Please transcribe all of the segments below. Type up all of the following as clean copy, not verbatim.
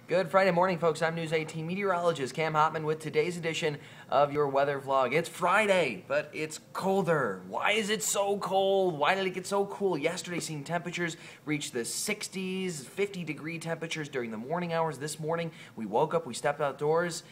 Good Friday morning, folks. I'm News 18 meteorologist Cam Hotman with today's edition of your weather vlog. It's Friday, but it's colder. Why is it so cold? Why did it get so cool? Yesterday, seeing temperatures reach the 60s, 50-degree temperatures during the morning hours. This morning, we woke up, we stepped outdoors.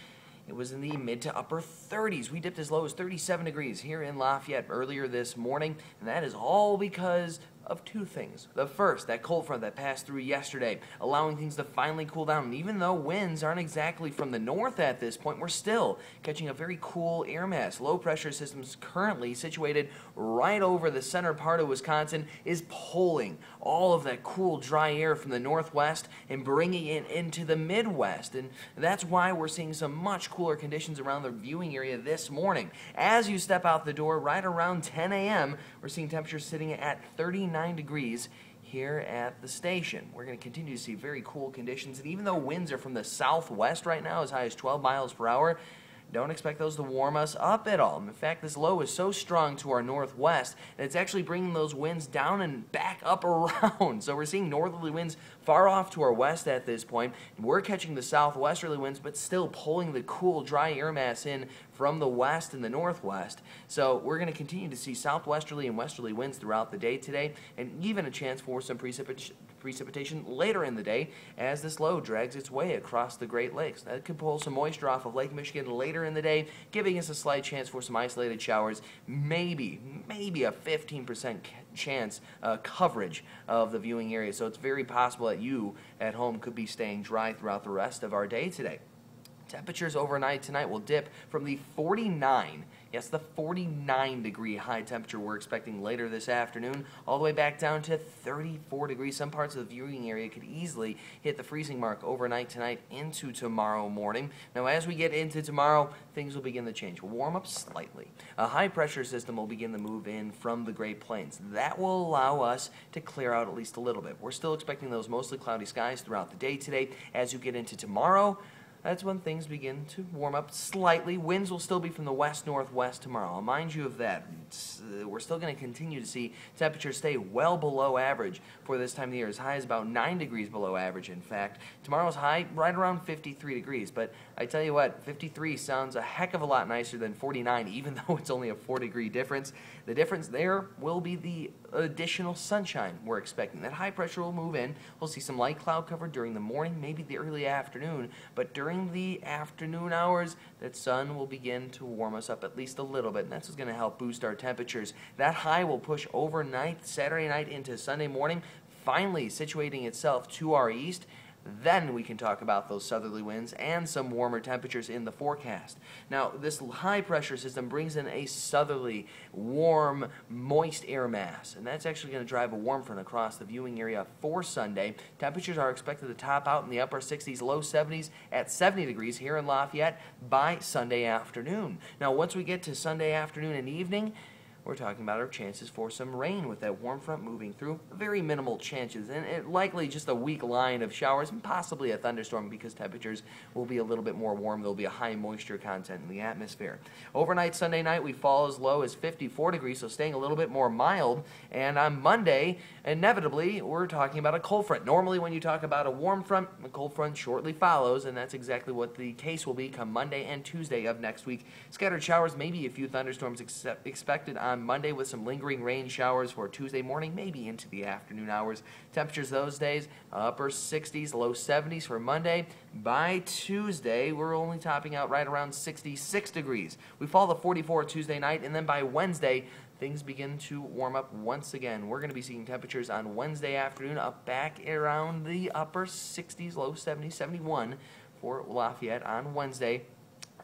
It was in the mid to upper 30s. We dipped as low as 37 degrees here in Lafayette earlier this morning, and that is all because of two things. The first, that cold front that passed through yesterday, allowing things to finally cool down. And even though winds aren't exactly from the north at this point, we're still catching a very cool air mass. Low pressure systems currently situated right over the center part of Wisconsin is pulling all of that cool, dry air from the northwest and bringing it into the Midwest. And that's why we're seeing some much cooler conditions around the viewing area this morning. As you step out the door right around 10 a.m., we're seeing temperatures sitting at 39 degrees here at the station. We're going to continue to see very cool conditions, and even though winds are from the southwest right now as high as 12 miles per hour, don't expect those to warm us up at all. In fact, this low is so strong to our northwest that it's actually bringing those winds down and back up around. So we're seeing northerly winds far off to our west at this point. We're catching the southwesterly winds, but still pulling the cool, dry air mass in from the west and the northwest. So we're going to continue to see southwesterly and westerly winds throughout the day today, and even a chance for some precipitation later in the day as this low drags its way across the Great Lakes. That could pull some moisture off of Lake Michigan later in the day, giving us a slight chance for some isolated showers, maybe a 15% chance coverage of the viewing area. So it's very possible that you at home could be staying dry throughout the rest of our day today. Temperatures overnight tonight will dip from the 49, yes, the 49-degree high temperature we're expecting later this afternoon, all the way back down to 34 degrees. Some parts of the viewing area could easily hit the freezing mark overnight tonight into tomorrow morning. Now, as we get into tomorrow, things will begin to change. We'll warm up slightly. A high-pressure system will begin to move in from the Great Plains. That will allow us to clear out at least a little bit. We're still expecting those mostly cloudy skies throughout the day today. As you get into tomorrow, that's when things begin to warm up slightly. Winds will still be from the west-northwest tomorrow. I'll mind you of that. We're still going to continue to see temperatures stay well below average for this time of the year, as high as about 9 degrees below average, in fact. Tomorrow's high right around 53 degrees, but I tell you what, 53 sounds a heck of a lot nicer than 49, even though it's only a 4-degree difference. The difference there will be the additional sunshine we're expecting. That high pressure will move in. We'll see some light cloud cover during the morning, maybe the early afternoon, but during the afternoon hours, that sun will begin to warm us up at least a little bit, and that's what's going to help boost our temperatures. That high will push overnight, Saturday night into Sunday morning, finally situating itself to our east. Then we can talk about those southerly winds and some warmer temperatures in the forecast. Now, this high-pressure system brings in a southerly, warm, moist air mass, and that's actually going to drive a warm front across the viewing area for Sunday. Temperatures are expected to top out in the upper 60s, low 70s at 70 degrees here in Lafayette by Sunday afternoon. Now, once we get to Sunday afternoon and evening, we're talking about our chances for some rain with that warm front moving through. Very minimal chances, and likely just a weak line of showers and possibly a thunderstorm because temperatures will be a little bit more warm. There'll be a high moisture content in the atmosphere. Overnight Sunday night, we fall as low as 54 degrees, so staying a little bit more mild. And on Monday, inevitably, we're talking about a cold front. Normally, when you talk about a warm front, a cold front shortly follows, and that's exactly what the case will be come Monday and Tuesday of next week. Scattered showers, maybe a few thunderstorms expected on Monday with some lingering rain showers for Tuesday morning, maybe into the afternoon hours. Temperatures those days, upper 60s, low 70s for Monday. By Tuesday, we're only topping out right around 66 degrees. We fall to 44 Tuesday night, and then by Wednesday, things begin to warm up once again. We're going to be seeing temperatures on Wednesday afternoon up back around the upper 60s, low 70s, 71 for Lafayette on Wednesday.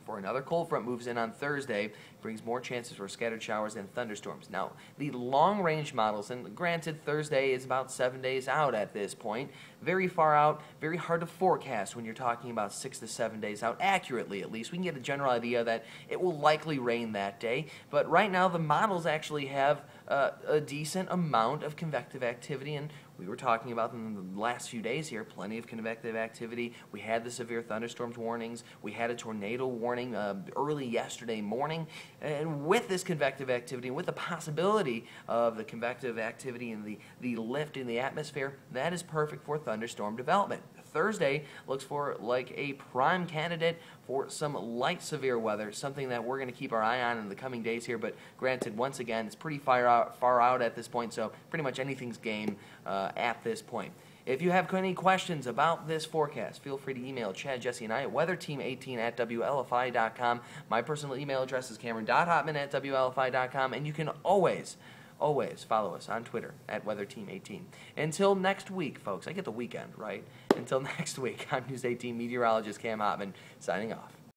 For another cold front moves in on Thursday, brings more chances for scattered showers and thunderstorms. Now, the long-range models, and granted Thursday is about 7 days out at this point, very far out, very hard to forecast when you're talking about 6 to 7 days out, accurately at least. We can get a general idea that it will likely rain that day, but right now the models actually have a decent amount of convective activity, and we were talking about in the last few days here, plenty of convective activity. We had the severe thunderstorms warnings. We had a tornado warning early yesterday morning. And with this convective activity, and with the possibility of the convective activity and the lift in the atmosphere, that is perfect for thunderstorm development. Thursday looks for like a prime candidate for some light severe weather, something that we're going to keep our eye on in the coming days here. But granted, once again, it's pretty far out at this point, so pretty much anything's game at this point. If you have any questions about this forecast, feel free to email Chad, Jesse, and I at weatherteam18@WLFI.com. My personal email address is Cameron.Hotman@WLFI.com, and you can always follow us on Twitter at WeatherTeam18. Until next week, folks, I get the weekend, right? Until next week, I'm News 18 meteorologist Cam Hotman, signing off.